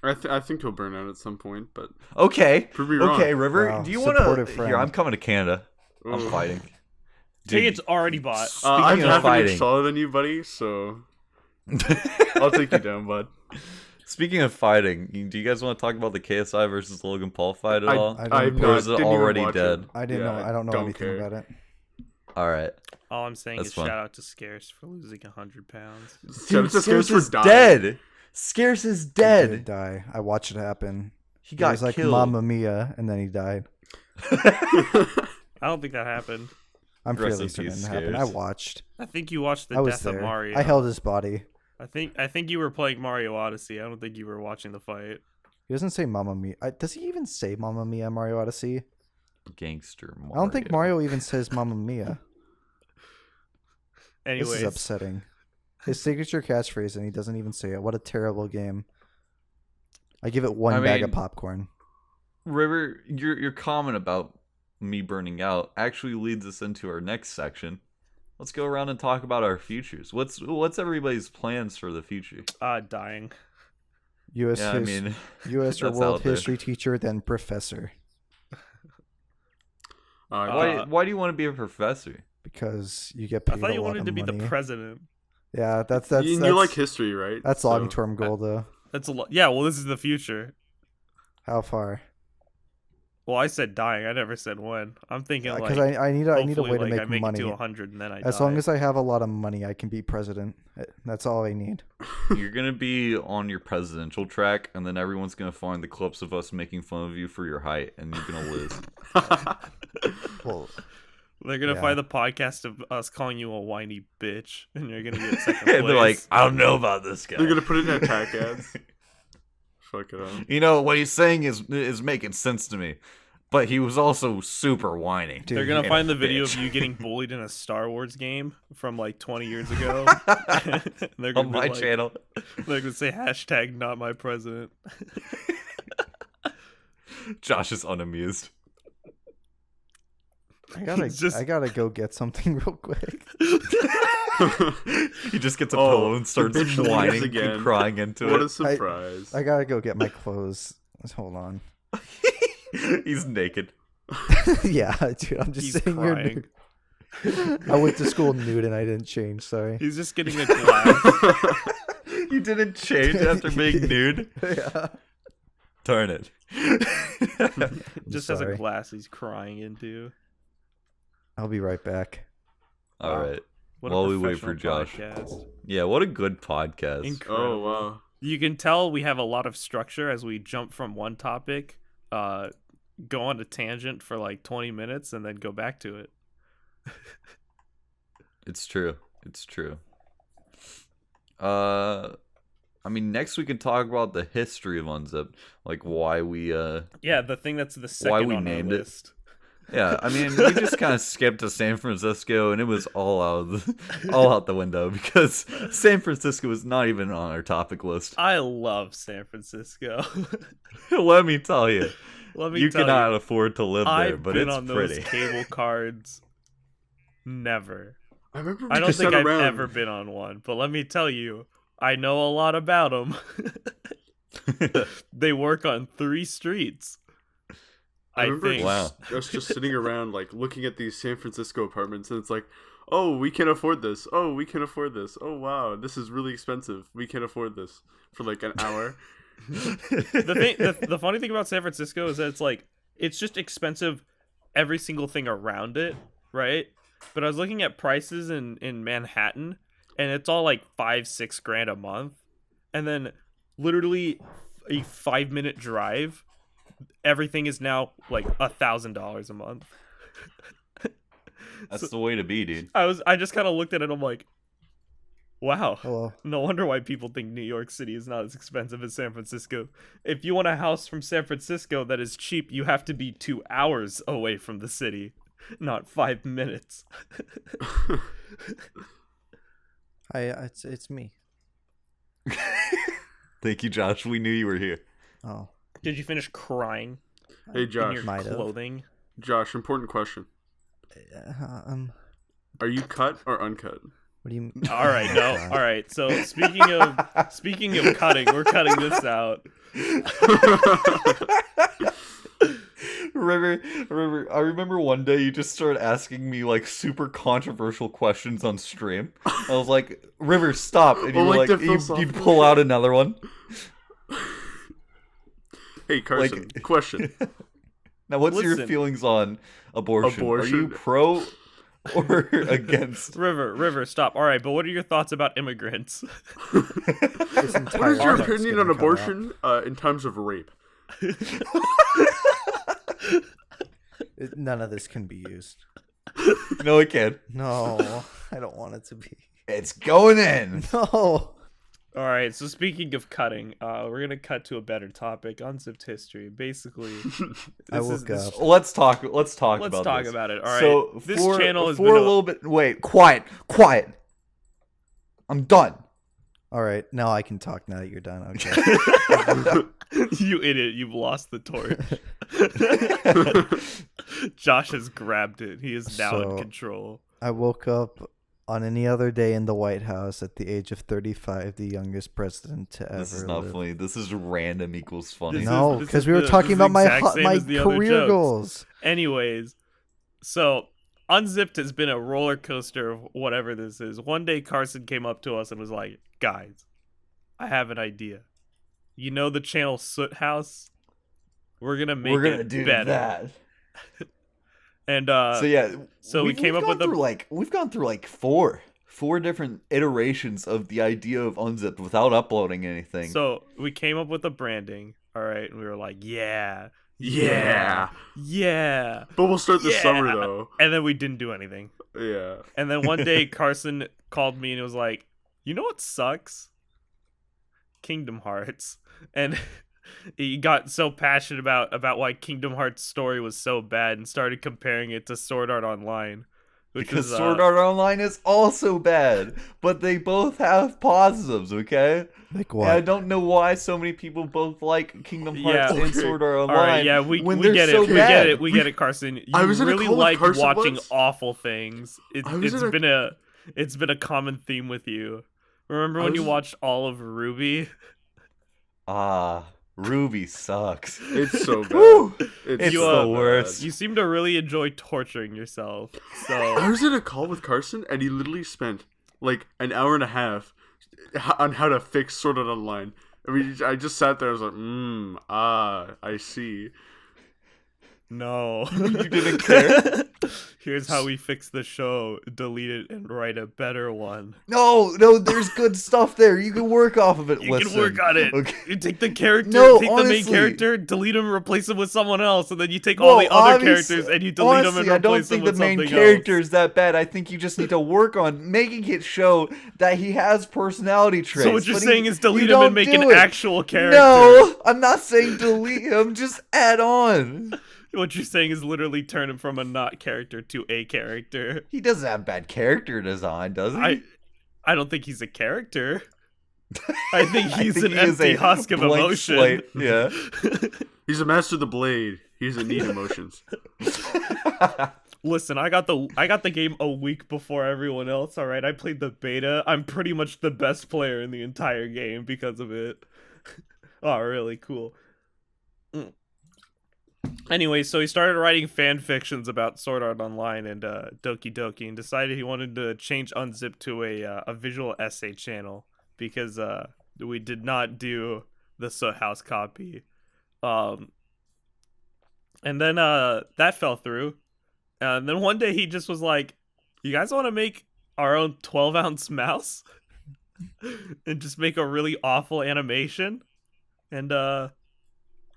I think he'll burn out at some point, but Okay. prove me wrong. Okay, River, Wow, do you want to supportive friend. Here, I'm coming to Canada. I'm Ooh. fighting. Tickets already bought. I'm Speaking of half an fighting. inch taller than you, buddy, so I'll take you down, bud. Speaking of fighting, do you guys want to talk about the KSI versus Logan Paul fight at all? I I've don't- Or not, is it didn't even already watch dead? it. I didn't know. I don't know anything care. about it. All right. All I'm saying That's is fine. shout out to Scarce for losing 100 pounds. Dude, Scarce for is dying. dead. Scarce is He did dead. die. I watched it happen. He It got was like killed. Mamma Mia, and then he died. I don't think that happened. I'm Rest fairly in certain peace, it happened. I Scares. watched. I think you watched the I was death there. of Mario. I held his body. I think you were playing Mario Odyssey. I don't think you were watching the fight. He doesn't say Mamma Mia. Does he even say Mamma Mia in Mario Odyssey? Gangster Mario. I don't think Mario even says Mamma Mia. Anyways. This is upsetting. His signature catchphrase, and he doesn't even say it. What a terrible game. I give it one bag of popcorn. River, your comment about me burning out actually leads us into our next section. Let's go around and talk about our futures. What's everybody's plans for the future? Dying. U.S. or world history teacher, then professor. Why do you want to be a professor? Because you get paid a lot of money. I thought you wanted to be the president. Yeah, that's you like history, right? That's long-term goal, though. That's a lot. Yeah, well, this is the future. How far? Well, I said dying. I never said when. I'm thinking because I need a way to make I make money. It to 100 and then I as die. long as I have a lot of money, I can be president. That's all I need. You're gonna be on your presidential track, and then everyone's gonna find the clips of us making fun of you for your height, and you're gonna lose. Well, they're gonna find the podcast of us calling you a whiny bitch, and you're gonna get second place. And they're like, I don't know about this guy. They're gonna put it in attack ads. Fuck it up. You know what he's saying is making sense to me, but he was also super whiny. Dude, they're gonna find the video of you getting bullied in a Star Wars game from like 20 years ago. They're gonna on my channel. They're gonna say hashtag not my president. Josh is unamused. I gotta go get something real quick. He just gets a pillow and starts whining again, and crying into it. What a surprise. I gotta go get my clothes. Hold on. He's naked. Yeah, dude, I'm just He's sitting crying. here nude. I went to school nude and I didn't change, sorry. He's just getting a glass. You didn't change after being nude? Yeah. Turn it. Just has a glass he's crying into. I'll be right back. All right. What While a we wait for Josh. podcast. Yeah, what a good podcast. Incredible. Oh, wow. You can tell we have a lot of structure as we jump from one topic, go on a tangent for like 20 minutes, and then go back to it. It's true. It's true. I mean, next we can talk about the history of Unzipped, like why we Yeah, the thing that's the second why we on named our it. list. Yeah, I mean, we just kind of skipped to San Francisco, and it was all out the window because San Francisco was not even on our topic list. I love San Francisco. Let me tell you, you tell cannot afford to live there, I've but been it's on pretty. those cable cards. Never. I remember. I don't think I've ever been on one, but let me tell you, I know a lot about them. They work on 3 streets. I remember think. Wow. us just sitting around, like, looking at these San Francisco apartments, and it's like, oh, we can afford this. Oh, we can afford this. Oh, wow, this is really expensive. We can afford this for like an hour. The funny thing about San Francisco is that it's just expensive, every single thing around it, right? But I was looking at prices in Manhattan, and it's all like $5-6 grand a month, and then literally a 5-minute drive, everything is now like $1,000 a month. That's the way to be, dude. I just kind of looked at it. I'm like, wow. Hello. No wonder why people think New York City is not as expensive as San Francisco. If you want a house from San Francisco that is cheap, you have to be 2 hours away from the city, not 5 minutes. Hi, it's me. Thank you, Josh. We knew you were here. Oh. Did you finish crying Hey, in Josh. your Might have. clothing? Josh, important question. Are you cut or uncut? What do you mean? All right, no. All right. So speaking of cutting, we're cutting this out. River, I remember one day you just started asking me like super controversial questions on stream. I was like, River, stop. And you were like like, the you'd pull out another one. Hey, Carson, question. Now, what's your Listen. feelings on abortion? Are you Abortion. pro or against? River, stop. All right, but what are your thoughts about immigrants? This entire What is your part's opinion gonna on come out. abortion in terms of rape? None of this can be used. No, it can't. No, I don't want it to be. It's going in. No. All right, so speaking of cutting, we're gonna cut to a better topic: unzipped history. Basically, Let's talk about this. About it. All right. So this for, channel has for been a little bit. Wait, quiet. I'm done. All right, now I can talk. Now that you're done, okay. You idiot! You've lost the torch. Josh has grabbed it. He is now in control. I woke up on any other day in the White House at the age of 35, the youngest president to ever live. This is not funny. This is random equals funny. No, because we were talking about my career goals. Anyways, so Unzipped has been a roller coaster of whatever this is. One day Carson came up to us and was like, guys, I have an idea. You know the channel Soot House? We're gonna do better. That. And so we came up with we've gone through like four different iterations of the idea of Unzipped without uploading anything. So we came up with a branding, all right, and we were like, yeah. Yeah. But we'll start this summer though. And then we didn't do anything. Yeah. And then one day Carson called me and was like, you know what sucks? Kingdom Hearts. And he got so passionate about why Kingdom Hearts story was so bad and started comparing it to Sword Art Online. Because Sword Art Online is also bad, but they both have positives, okay? Like what? And I don't know why so many people both like Kingdom Hearts and Sword Art Online. All right, yeah, we get it. We get it, Carson. You really like watching awful things. It's been a common theme with you. Remember when you watched all of RWBY? Ruby sucks. It's so bad. It's the worst. You seem to really enjoy torturing yourself. So I was in a call with Carson, and he literally spent like an hour and a half on how to fix Sword Art Online. I mean, I just sat there. I was like, I see. No. You didn't care? Here's how we fix the show. Delete it and write a better one. No, there's good stuff there. You can work off of it. You can work on it. Okay. You take the character, honestly, the main character, delete him, replace him with someone else, and then you take all the other characters and you delete them and replace them with something else. I don't think the main character is that bad. I think you just need to work on making it show that he has personality traits. So what you're saying is delete him and make an actual character. No, I'm not saying delete him. Just add on. What you're saying is literally turn him from a not character to a character. He doesn't have bad character design, does he? I don't think he's a character. I think he's an empty husk of emotion. Slate. Yeah. He's a master of the blade. He doesn't need emotions. Listen, I got the game a week before everyone else, all right? I played the beta. I'm pretty much the best player in the entire game because of it. Oh, really cool. Anyway, so he started writing fan fictions about Sword Art Online and Doki Doki, and decided he wanted to change Unzipped to a visual essay channel because we did not do the Soot House copy. And then that fell through. And then one day he just was like, you guys want to make our own 12-ounce mouse? And just make a really awful animation? And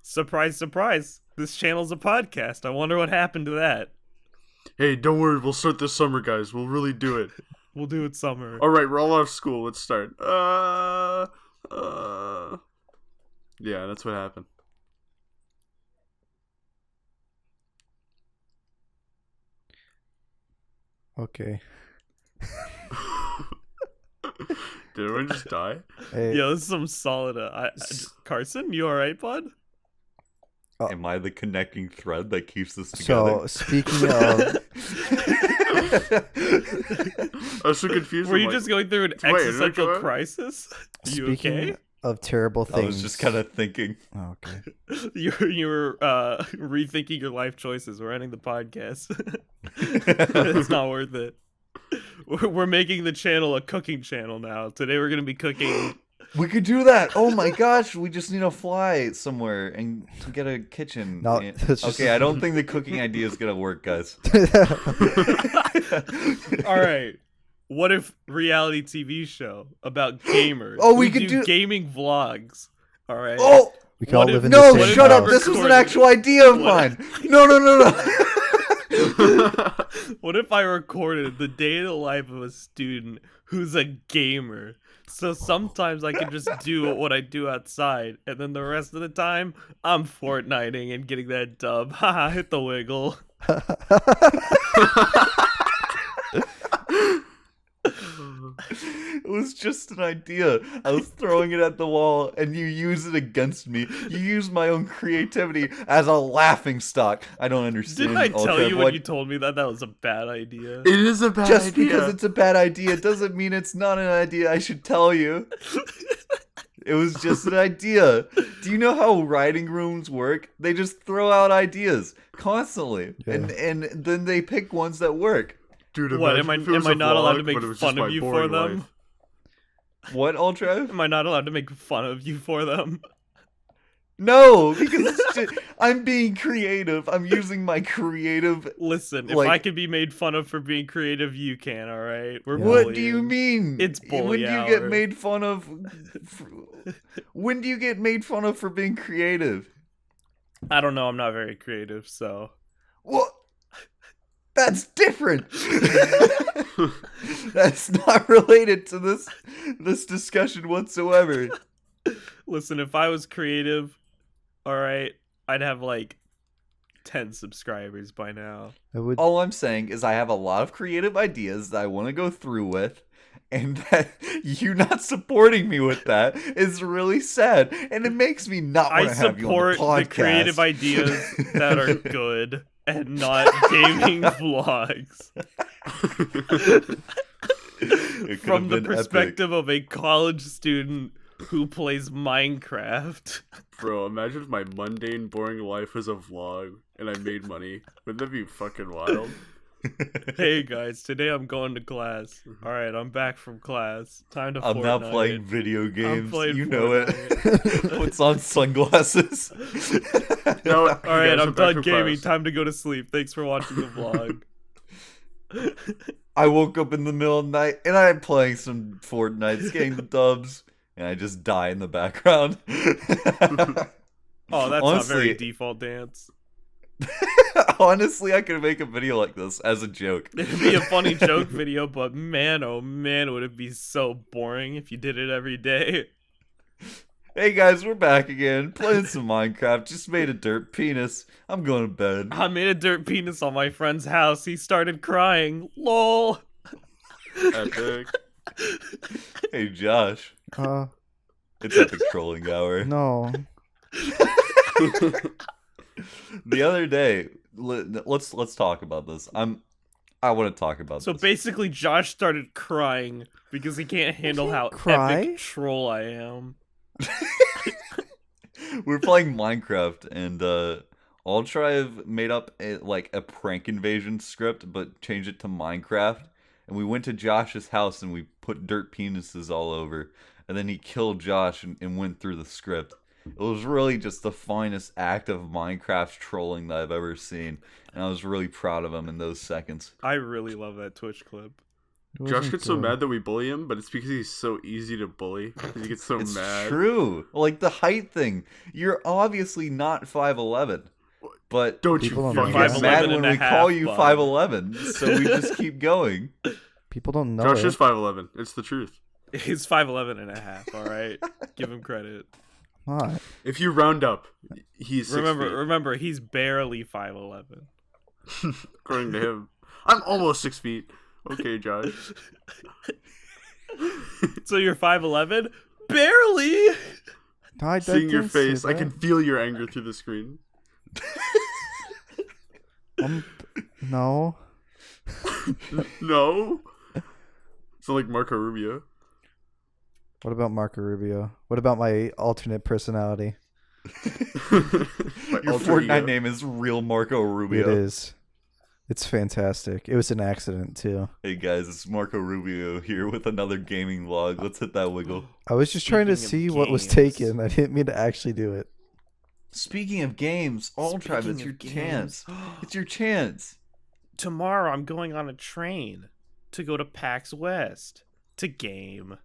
surprise, surprise. This channel's a podcast. I wonder what happened to that. Hey, don't worry. We'll start this summer, guys. We'll really do it. We'll do it summer. All right, we're all out of school. Let's start. Yeah, that's what happened. Okay. Did everyone just die? Hey. Yo, this is some solid. Carson, you all right, bud? Am I the connecting thread that keeps this together? So, speaking of... I was so confused. Were you just going through an existential crisis? You okay? Of terrible things. I was just kind of thinking. Oh, okay. You were rethinking your life choices. We're ending the podcast. It's not worth it. We're making the channel a cooking channel now. Today we're going to be cooking... We could do that. Oh my gosh, we just need to fly somewhere and get a kitchen. No, okay, I don't think the cooking idea is gonna work, guys. All right. What if reality TV show about gamers? Oh, we could do gaming vlogs. All right. Oh, we can all live in the same shut house. up! This was an actual idea of mine. No. What if I recorded the day in the life of a student who's a gamer? So sometimes I can just do what I do outside, and then the rest of the time I'm Fortniting and getting that dub. Haha, hit the wiggle. It was just an idea. I was throwing it at the wall, and you use it against me. You use my own creativity as a laughing stock. I don't understand. Didn't I tell Ultra, you when you told me that was a bad idea? It is a bad idea. Just because it's a bad idea doesn't mean it's not an idea I should tell you. It was just an idea. Do you know how writing rooms work? They just throw out ideas constantly, and then they pick ones that work. Dude, what, am I not allowed to make fun of you for them? Life. What, Ultra? Am I not allowed to make fun of you for them? No, because it's just, I'm being creative. I'm using my creative. Listen, if I can be made fun of for being creative, you can, alright? What do you mean? It's bully When do you hour. get made fun of? When do you get made fun of for being creative? I don't know, I'm not very creative, so... What? That's different. That's not related to this discussion whatsoever. Listen, if I was creative, alright, I'd have like 10 subscribers by now. All I'm saying is I have a lot of creative ideas that I want to go through with, and that you not supporting me with that is really sad, and it makes me not want to have you on the podcast. I support the creative ideas that are good and not gaming vlogs. From the perspective of a college student who plays Minecraft. Bro, imagine if my mundane, boring life was a vlog and I made money. Wouldn't that be fucking wild? Hey guys, today I'm going to class. Alright, I'm back from class. Time to I'm now Fortnite. playing video games. You know Fortnite. it. Puts on sunglasses. No, Alright, I'm done gaming. Time to go to sleep. Thanks for watching the vlog. I woke up in the middle of the night and I'm playing some Fortnite, getting the dubs, and I just die in the background. Oh, that's not very default dance. Honestly, I could make a video like this as a joke. It'd be a funny joke video, but man, oh man, would it be so boring if you did it every day. Hey guys, we're back again, playing some Minecraft. Just made a dirt penis. I'm going to bed. I made a dirt penis on my friend's house. He started crying. LOL. Epic. Hey Josh. It's epic trolling hour. No. The other day, let's talk about this. I want to talk about so this. So basically, Josh started crying because he can't handle how epic troll I am. We're playing Minecraft, and Ultra made up a prank invasion script, but changed it to Minecraft. And we went to Josh's house and we put dirt penises all over. And then he killed Josh and went through the script. It was really just the finest act of Minecraft trolling that I've ever seen. And I was really proud of him in those seconds. I really love that Twitch clip. Josh gets so mad that we bully him, but it's because he's so easy to bully. He gets so it's mad. It's true. Like the height thing. You're obviously not 5'11". But don't you fucking get mad when we call you 5'11", so we just keep going. People don't know. Josh is 5'11". It's the truth. He's 5'11 and a half, alright? Give him credit. What? If you round up, he's 6 feet. Remember, he's barely 5'11". According to him. I'm almost 6 feet. Okay, Josh. So you're 5'11"? Barely! Seeing your face, I can feel your anger through the screen. No. No? So like Marco Rubio. What about Marco Rubio? What about my alternate personality? Your Fortnite name is real Marco Rubio. It is. It's fantastic. It was an accident too. Hey guys, it's Marco Rubio here with another gaming vlog. Let's hit that wiggle. I was just trying to see what was taken. I didn't mean to actually do it. Speaking of games, Ultra, it's your chance. It's your chance. Tomorrow I'm going on a train to go to PAX West to game.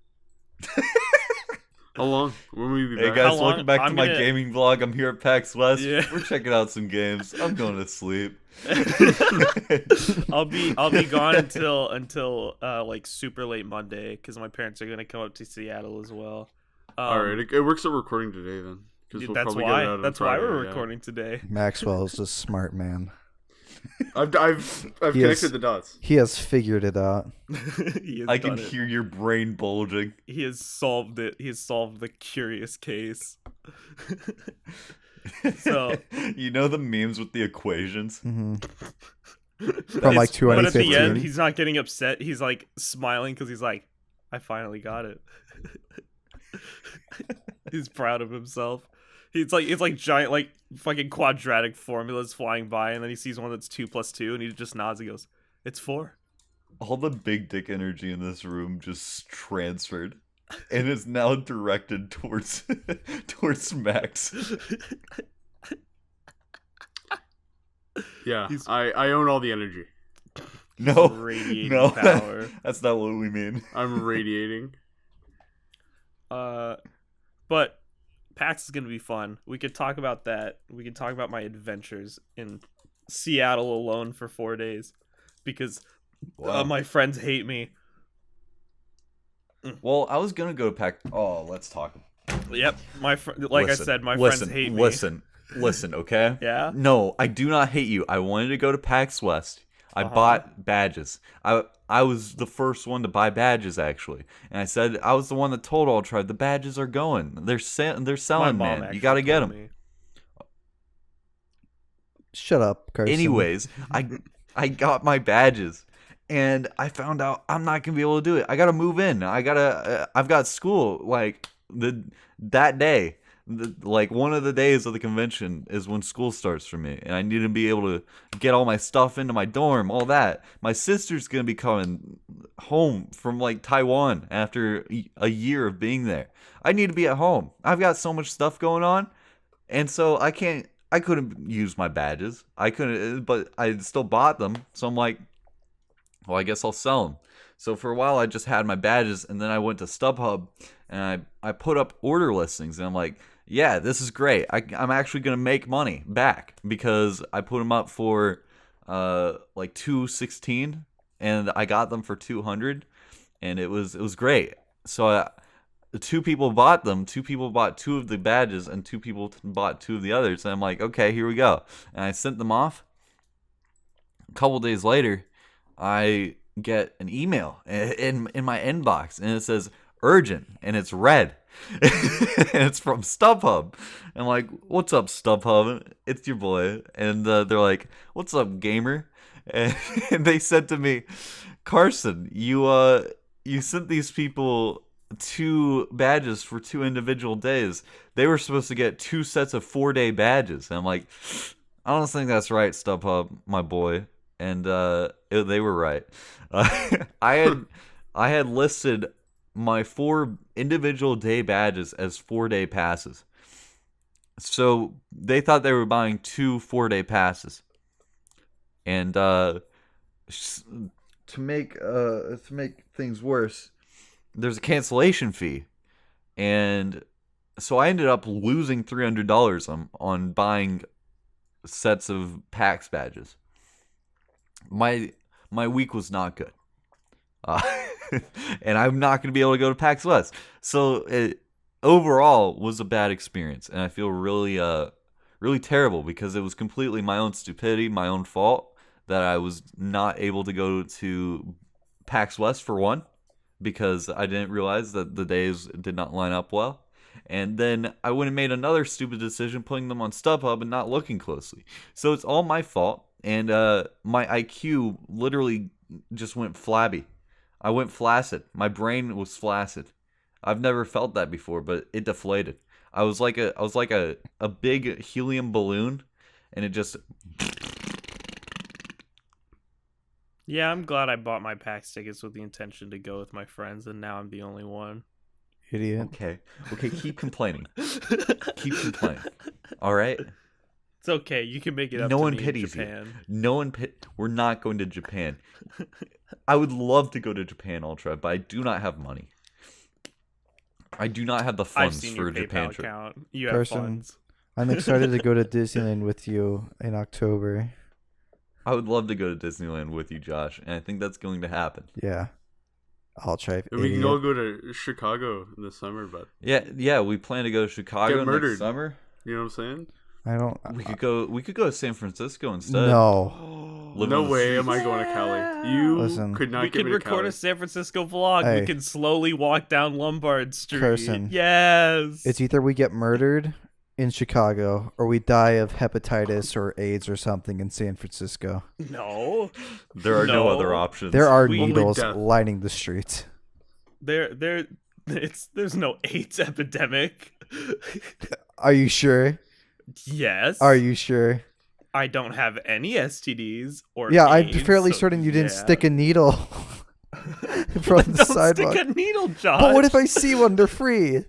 How long? When will we be Hey back? guys, welcome back to my gaming vlog. I'm here at PAX West. Yeah. We're checking out some games. I'm going to sleep. I'll be gone until like super late Monday because my parents are gonna come up to Seattle as well. Alright, it works out recording today then. Dude, We'll that's probably get it why. out on That's Friday, why we're yeah. recording today. Maxwell's a smart man. I've connected the dots. He has figured it out. I can hear your brain bulging. He has solved it. He has solved the curious case. So you know the memes with the equations? Mm-hmm. From like 2015. But at the end, he's not getting upset. He's like smiling because he's like, I finally got it. He's proud of himself. It's like giant, like fucking quadratic formulas flying by, and then he sees one that's 2 + 2, and he just nods and goes, "It's 4." All the big dick energy in this room just transferred, and is now directed towards Max. Yeah, I own all the energy. No, radiating power. That's not what we mean. I'm radiating. But PAX is gonna be fun. We could talk about that. We could talk about my adventures in Seattle alone for 4 days because my friends hate me. Well, I was gonna go to PAX. Oh, let's talk. Yep, I said, my friends hate me. Listen, okay? Yeah? No, I do not hate you. I wanted to go to PAX West. I bought badges. I was the first one to buy badges, actually. And I said, I was the one that told all tribe, the badges are going. They're selling, man. You got to get them. Shut up, Carson. Anyways, I got my badges. And I found out I'm not going to be able to do it. I got to move in. I've got school, like, that day. Like one of the days of the convention is when school starts for me, and I need to be able to get all my stuff into my dorm, all that. My sister's gonna be coming home from like Taiwan after a year of being there. I need to be at home. I've got so much stuff going on, and so I couldn't use my badges. I couldn't, but I still bought them. So I'm like, well, I guess I'll sell them. So for a while I just had my badges, and then I went to StubHub and I put up order listings, and I'm like, yeah, this is great. I'm actually gonna make money back because I put them up for like $216, and I got them for $200, and it was great. So two people bought them. 2 people bought 2 of the badges, and 2 people bought 2 of the others. And I'm like, okay, here we go. And I sent them off. A couple days later, I get an email in my inbox, and it says urgent, and it's red. And it's from StubHub. I'm like, what's up, StubHub? It's your boy. And they're like, what's up, gamer? And they said to me, Carson, you sent these people 2 badges for 2 individual days. They were supposed to get 2 sets of 4-day badges. And I'm like, I don't think that's right, StubHub, my boy. And they were right. I had listed my 4 individual day badges as 4-day passes. So they thought they were buying 2 4-day passes. And to make things worse, there's a cancellation fee. And so I ended up losing $300 on buying sets of PAX badges. My week was not good. And I'm not going to be able to go to PAX West. So it overall was a bad experience. And I feel really terrible because it was completely my own stupidity, my own fault that I was not able to go to PAX West for one, because I didn't realize that the days did not line up well. And then I went and made another stupid decision putting them on StubHub and not looking closely. So it's all my fault. And my IQ literally just went flabby. I went flaccid. My brain was flaccid. I've never felt that before, but it deflated. I was like a big helium balloon, and it just. Yeah, I'm glad I bought my PAX tickets with the intention to go with my friends, and now I'm the only one. Idiot. Okay, keep complaining. Keep complaining. All right? It's okay. You can make it up No to one me in pities Japan. you. We're not going to Japan. I would love to go to Japan, Ultra, but I do not have money. I do not have the I've funds seen for your a Japan PayPal trip. account. You have Carson. funds. I'm excited to go to Disneyland with you in October. I would love to go to Disneyland with you, Josh, and I think that's going to happen. Yeah. I'll try. We can all go to Chicago in the summer, but Yeah, we plan to go to Chicago next summer. You know what I'm saying? I don't. We could go to San Francisco instead. No. No way am I going to Cali. You Listen, could not We get could me to record Cali. a San Francisco vlog. Hey. We can slowly walk down Lombard Street. Carson. Yes. It's either we get murdered in Chicago or we die of hepatitis or AIDS or something in San Francisco. No. There are no No. other options. There are We- needles Only death. lining the streets. There's no AIDS epidemic. Are you sure? Yes. Are you sure? I don't have any STDs or Yeah, I'm AIDS, fairly so certain you didn't yeah. stick a needle from the Don't sidewalk. stick a needle, Josh. But what if I see one? They're free.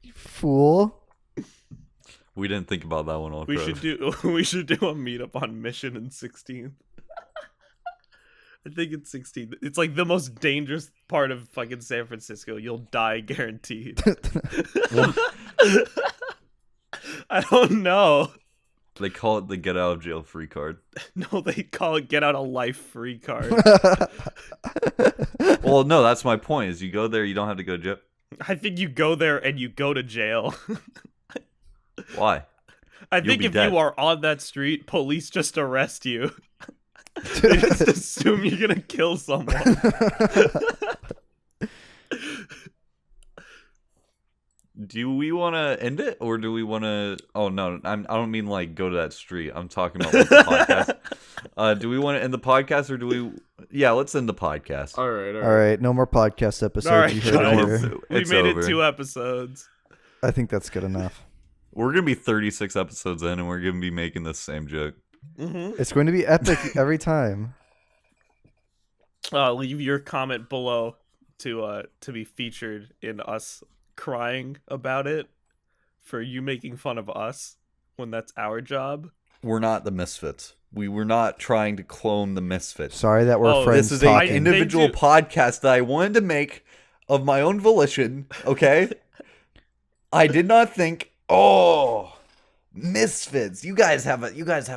You fool. We didn't think about that one all. we should do a meetup on Mission in 16th. I think it's 16th. It's like the most dangerous part of fucking San Francisco. You'll die guaranteed. I don't know. They call it the get out of jail free card. No, they call it get out of life free card. Well, no, that's my point. Is you go there, you don't have to go to jail. I think you go there and you go to jail. Why? I You'll think be if dead. you are on that street, police just arrest you. They just assume you're gonna kill someone. Do we want to end it, or do we want to? Oh no, I don't mean like go to that street. I'm talking about like, the podcast. Do we want to end the podcast, or do we? Yeah, let's end the podcast. All right. All right, no more podcast episodes. All right, You heard it guys. here. We It's made over. it 2 episodes. I think that's good enough. We're gonna be 36 episodes in, and we're gonna be making the same joke. Mm-hmm. It's going to be epic every time. Leave your comment below to be featured in us crying about it for you making fun of us when that's our job. We're not the Misfits. We were not trying to clone the Misfits. Sorry that we're Oh, friends This is an talking. individual They do- podcast that I wanted to make of my own volition. Okay, I did not think. Oh, Misfits! You guys have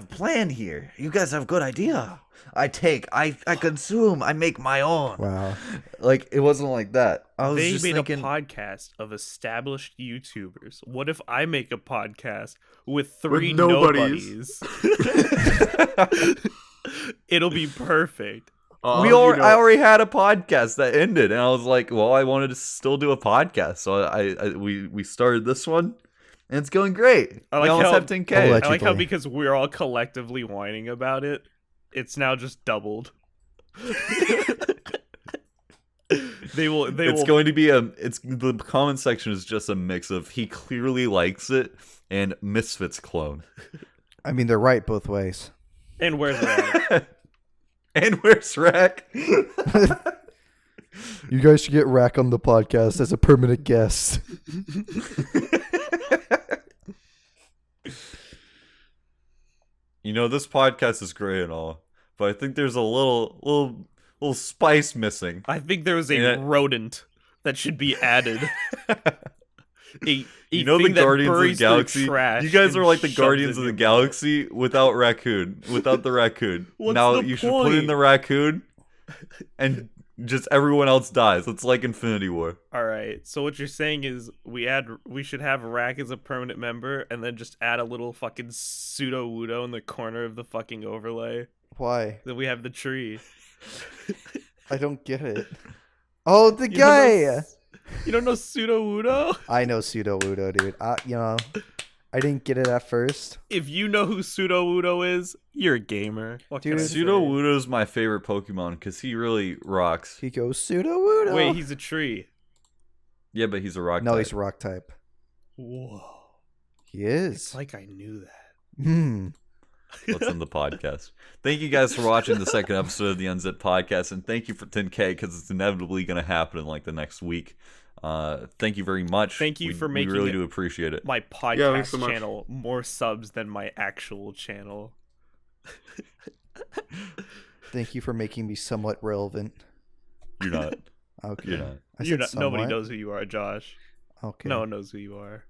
plan here. You guys have good idea. I consume. I make my own. Wow. Like it wasn't like that. I was They just made thinking. a podcast of established YouTubers. What if I make a podcast with 3 With nobodies. nobodies? It'll be perfect. I already had a podcast that ended, and I was like, well, I wanted to still do a podcast, so we started this one, and it's going great. I like we almost how- have 10K. I'll I let you like how play. because we're all collectively whining about it, it's now just doubled. They will. Going to be the comment section is just a mix of he clearly likes it and Misfits clone. I mean, they're right both ways. And where's that? And where's Rack? You guys should get Rack on the podcast as a permanent guest. You know, this podcast is great and all, but I think there's a little spice missing. I think there was a Yeah. rodent that should be added. You know the Guardians of the Galaxy? You guys are like the Guardians of the Galaxy without the raccoon. What's Now the you should put in point? the raccoon, and just everyone else dies. It's like Infinity War. All right. So what you're saying is we should have Rack as a permanent member, and then just add a little fucking pseudo Wudo in the corner of the fucking overlay. Why? Then we have the tree. I don't get it. Oh, the You don't guy! know- You don't know pseudo Wudo? I know Pseudo Wudo, dude. I didn't get it at first. If you know who pseudo Wudo is, you're a gamer. What can Dude. I say? Pseudo Wudo's my favorite Pokemon because he really rocks. He goes Pseudo Wudo. Wait, he's a tree. Yeah, but he's a rock no, type. he's rock type. Whoa. He is. It's like I knew that. Hmm. Let's end the podcast. Thank you guys for watching the second episode of the Unzipped podcast, and thank you for 10K because it's inevitably going to happen in like the next week. Thank you very much. Thank you for making We really it do appreciate it. My podcast Yeah, thanks so much. channel more subs than my actual channel. Thank you for making me somewhat relevant. You're not. Okay. You're not. I said Nobody somewhat. knows who you are, Josh. Okay. No one knows who you are.